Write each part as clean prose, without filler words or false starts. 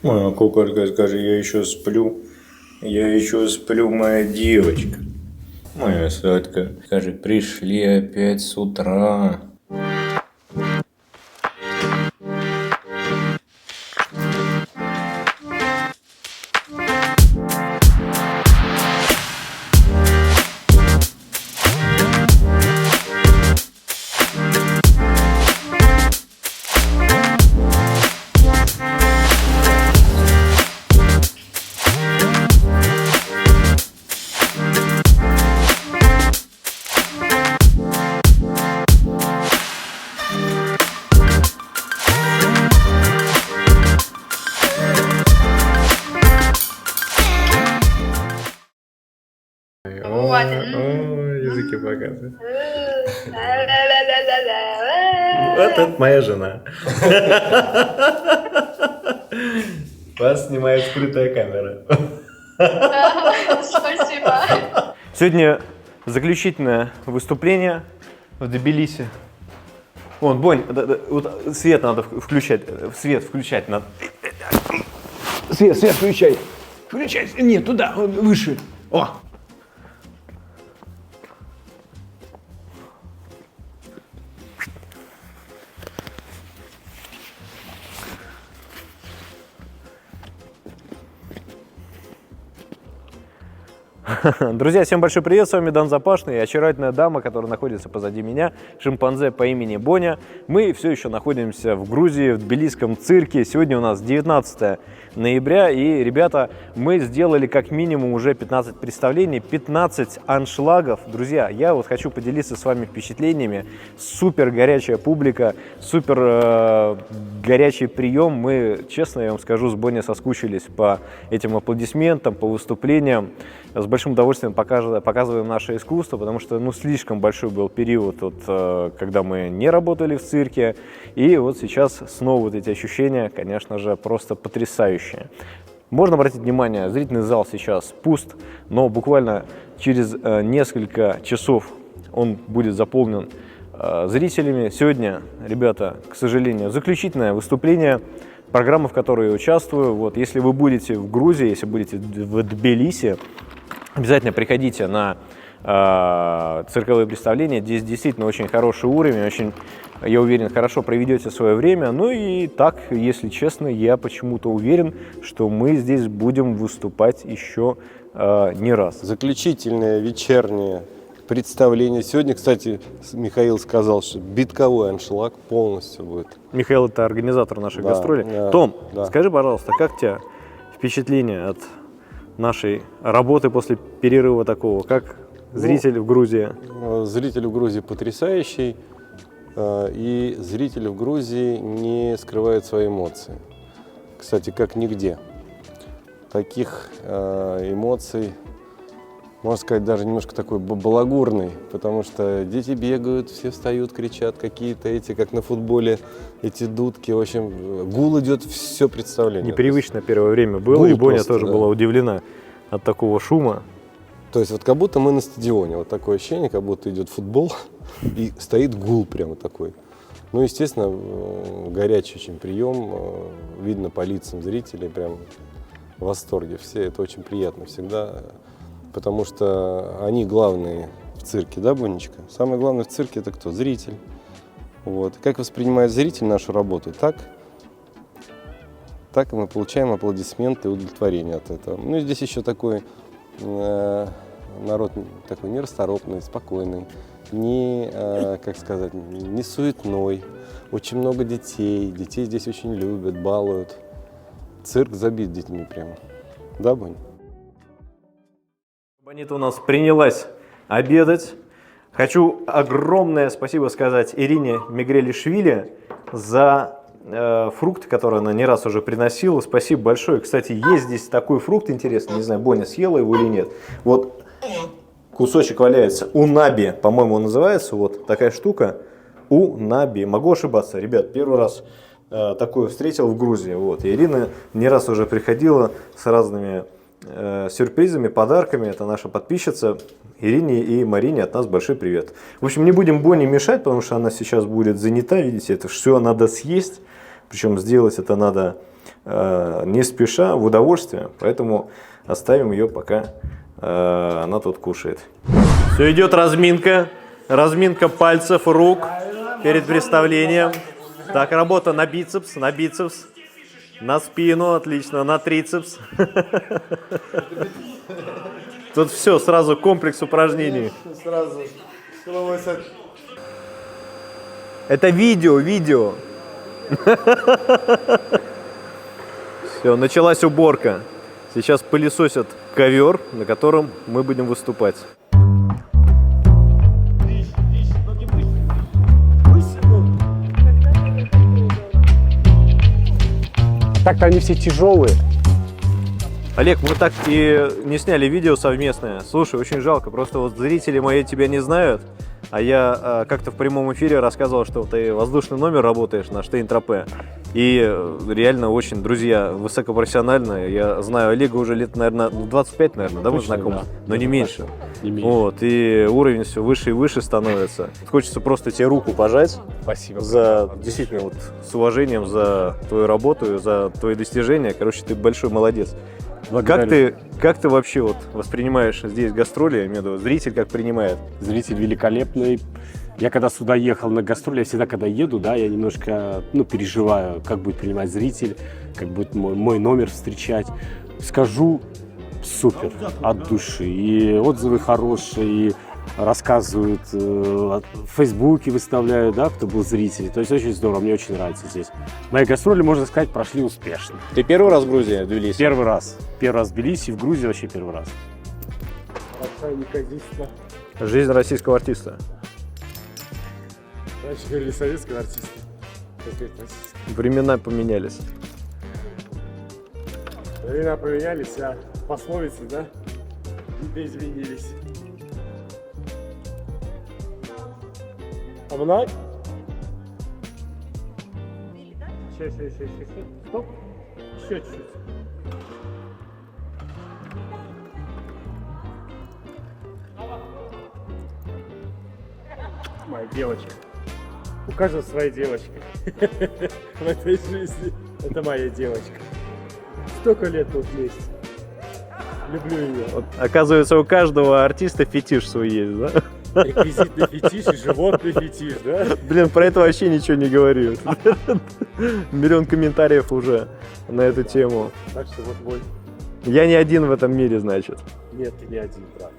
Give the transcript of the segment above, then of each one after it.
Моя куколка, скажи, я еще сплю. Я еще сплю, моя девочка. Моя сладкая. Скажи, пришли опять с утра. Языки показывает. Вот это моя жена. Вас снимает скрытая камера. Спасибо. Сегодня заключительное выступление в Тбилиси. Вон, Бонь, вот свет надо включать. Свет включать надо. Свет включай. Включай. Нет, туда, выше. О! Друзья, всем большой привет, с вами Дан Запашный и очаровательная дама, которая находится позади меня, шимпанзе по имени Боня. Мы все еще находимся в Грузии, в тбилисском цирке. Сегодня у нас 19 ноября, и, ребята, мы сделали как минимум уже 15 представлений, 15 аншлагов. Друзья, я вот хочу поделиться с вами впечатлениями. Супер горячая публика, супер горячий прием. Мы, честно я вам скажу, с Боней соскучились по этим аплодисментам, по выступлениям. С большим удовольствием показываем наше искусство, потому что слишком большой был период, когда мы не работали в цирке. И вот сейчас снова вот эти ощущения, конечно же, просто потрясающие. Можно обратить внимание, зрительный зал сейчас пуст, но буквально через несколько часов он будет заполнен зрителями. Сегодня, ребята, к сожалению, заключительное выступление, программа, в которой я участвую. Вот, если вы будете в Грузии, если будете в Тбилиси, обязательно приходите на цирковые представления. Здесь действительно очень хороший уровень, очень, я уверен, хорошо проведете свое время. Ну и так, если честно, я почему-то уверен, что мы здесь будем выступать еще не раз. Заключительное вечернее представление. Сегодня, кстати, Михаил сказал, что битковой аншлаг полностью будет. Михаил — это организатор нашей гастроли. Да, Том, да. скажи, пожалуйста, как у тебя впечатление от нашей работы после перерыва такого? Как зритель в Грузии? Зритель в Грузии потрясающий, и зритель в Грузии не скрывает свои эмоции. Кстати, как нигде. Таких эмоций, можно сказать, даже немножко такой балагурный, потому что дети бегают, все встают, кричат, какие-то эти, как на футболе, эти дудки. В общем, гул идет все представление. Непривычно первое время было, Гул и Боня просто, тоже да. была удивлена от такого шума. То есть вот как будто мы на стадионе, вот такое ощущение, как будто идет футбол, и стоит гул прямо такой. Ну, естественно, горячий очень прием, видно по лицам зрителей, прям в восторге все, это очень приятно всегда, потому что они главные в цирке, да, Бонечка? Самое главное в цирке — это кто? Зритель. Вот. Как воспринимает зритель нашу работу, так и мы получаем аплодисменты и удовлетворение от этого. Ну и здесь еще такой народ такой нерасторопный, спокойный, не суетной. Очень много детей здесь очень любят, балуют. Цирк забит детьми прямо. Да, Бонь? Бонита у нас принялась обедать. Хочу огромное спасибо сказать Ирине Мигрелишвили за фрукты, которые она не раз уже приносила. Спасибо большое. Кстати, есть здесь такой фрукт интересный, не знаю, Боня съела его или нет. Вот кусочек валяется. Унаби, по-моему, называется. Вот такая штука. Унаби. Могу ошибаться, ребят, первый раз такое встретил в Грузии. Вот. И Ирина не раз уже приходила с разными сюрпризами, подарками. Это наша подписчица. Ирине и Марине от нас большой привет. В общем, не будем Боне мешать, потому что она сейчас будет занята. Видите, это все надо съесть. Причем сделать это надо не спеша, в удовольствие, поэтому оставим ее, пока она тут кушает. Все, идет разминка. Разминка пальцев, рук перед представлением. Так, работа на бицепс, на спину, отлично, на трицепс. Тут все, сразу комплекс упражнений. Сразу. Это видео. Все, началась уборка. Сейчас пылесосят ковер, на котором мы будем выступать. Так-то они все тяжелые. Олег, мы так и не сняли видео совместное. Слушай, очень жалко, просто вот зрители мои тебя не знают, а я как-то в прямом эфире рассказывал, что ты воздушный номер работаешь на Штейн-Тропе. И реально очень, друзья, высокопрофессионально. Я знаю Олега уже лет, наверное, 25, наверное, да, мы знакомы? Да. Но не меньше. Не меньше. Вот, и уровень все выше и выше становится. Хочется просто тебе руку пожать. Спасибо. За действительно вот с уважением за твою работу, за твои достижения. Короче, ты большой молодец. Как ты вообще вот воспринимаешь здесь гастроли? Я имею в виду, зритель как принимает? Зритель великолепный. Я когда сюда ехал на гастроли, я всегда, когда еду, да, я немножко, переживаю, как будет принимать зритель, как будет мой номер встречать. Скажу, супер, от души. И отзывы хорошие, и рассказывают, в Фейсбуке выставляют, да, кто был зритель. То есть очень здорово, мне очень нравится здесь. Мои гастроли, можно сказать, прошли успешно. Ты первый раз в Грузии, в Тбилиси? Первый раз. Первый раз в Тбилиси, в Грузии вообще первый раз. Жизнь российского артиста. Раньше говорили советского артиста. Времена поменялись. Времена поменялись, а пословицы, да, не изменились. Обнать? Сейчас. Стоп. Еще чуть-чуть. Моя девочка. У каждого своя девочка. В этой жизни. Это моя девочка. Столько лет тут вместе. Люблю ее. Вот, оказывается, у каждого артиста фетиш свой есть, да? Реквизитный фетиш и животный фетиш, да? Блин, про это вообще ничего не говорю. Миллион комментариев уже на эту тему. Так что вот мой. Я не один в этом мире, значит. Нет, ты не один, брат.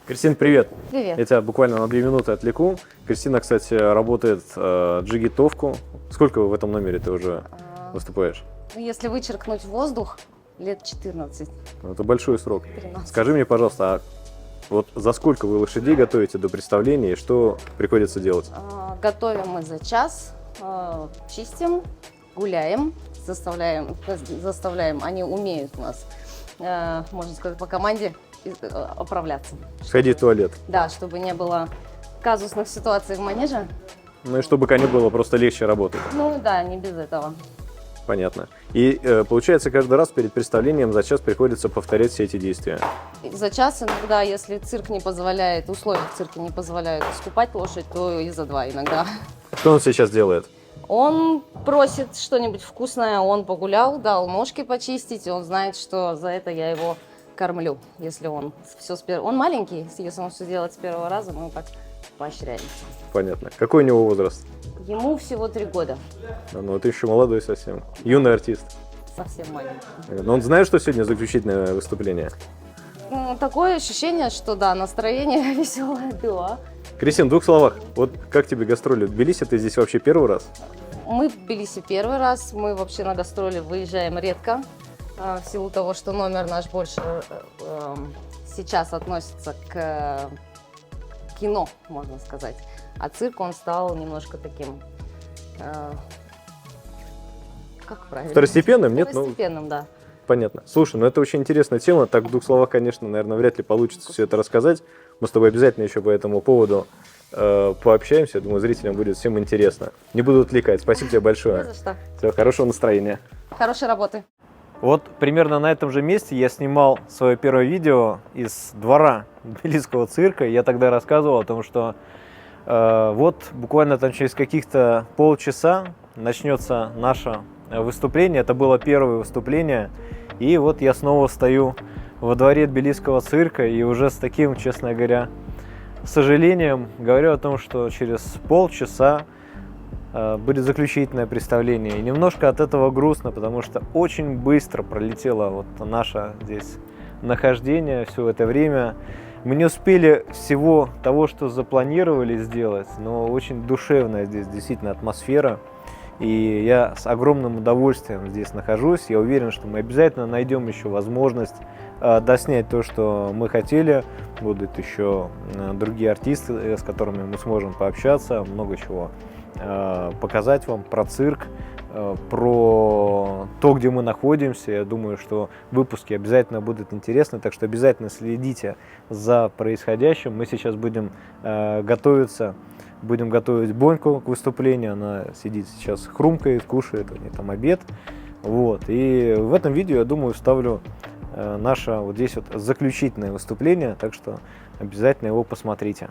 Кристин, привет. Привет. Я тебя буквально на 2 минуты отвлеку. Кристина, кстати, работает джигитовку. Сколько в этом номере ты уже выступаешь? Если вычеркнуть воздух, лет 14. Это большой срок. 13. Скажи мне, пожалуйста, а вот за сколько вы лошадей готовите до представления и что приходится делать? Готовим мы за час, чистим, гуляем, заставляем, они умеют у нас, можно сказать, по команде оправляться. Сходить в туалет. Да, чтобы не было казусных ситуаций в манеже. Ну и чтобы коню было просто легче работать. Ну да, не без этого. Понятно. И получается, каждый раз перед представлением за час приходится повторять все эти действия. За час иногда, если цирк не позволяет, условия в цирке не позволяют скупать лошадь, то и за 2 иногда. Что он сейчас делает? Он просит что-нибудь вкусное, он погулял, дал ножки почистить, и он знает, что за это я его кормлю, если он все с первого... Он маленький, если он все делает с первого раза, мы так поощряем. Понятно. Какой у него возраст? Ему всего 3 года, Ну, ты еще молодой совсем. Юный артист. совсем маленький. Но он знает, что сегодня заключительное выступление? Такое ощущение, что да, настроение веселое, да. Кристин, в 2 словах. Вот как тебе гастроли в Тбилиси? Ты здесь вообще первый раз? Мы в Тбилиси первый раз, мы вообще на гастроли выезжаем редко, в силу того, что номер наш больше сейчас относится к кино, можно сказать. А цирк, он стал немножко таким, как правильно? Второстепенным? Нет? Второстепенным, да. Понятно. Слушай, ну это очень интересная тема. Так в 2 словах, конечно, наверное, вряд ли получится все это рассказать. Мы с тобой обязательно еще по этому поводу пообщаемся. Я думаю, зрителям будет всем интересно. Не буду отвлекать. Спасибо тебе большое. Не за что. Всего хорошего настроения. Хорошей работы. Вот примерно на этом же месте я снимал свое первое видео из двора Тбилисского цирка. Я тогда рассказывал о том, что вот буквально там через каких-то полчаса начнется наше выступление. Это было первое выступление. И вот я снова стою во дворе Тбилисского цирка и уже с таким, честно говоря, сожалением говорю о том, что через полчаса будет заключительное представление. И немножко от этого грустно, потому что очень быстро пролетело вот наше здесь нахождение все это время. Мы не успели всего того, что запланировали сделать, но очень душевная здесь действительно атмосфера. И я с огромным удовольствием здесь нахожусь. Я уверен, что мы обязательно найдем еще возможность доснять то, что мы хотели. Будут еще другие артисты, с которыми мы сможем пообщаться, много чего показать вам про цирк, про то, где мы находимся. Я думаю, что выпуски обязательно будут интересны, так что обязательно следите за происходящим. Мы сейчас будем готовиться, будем готовить Боньку к выступлению. Она сидит сейчас, хрумкает, кушает, у нее там обед. Вот. И в этом видео, я думаю, вставлю наше вот здесь вот заключительное выступление, так что обязательно его посмотрите.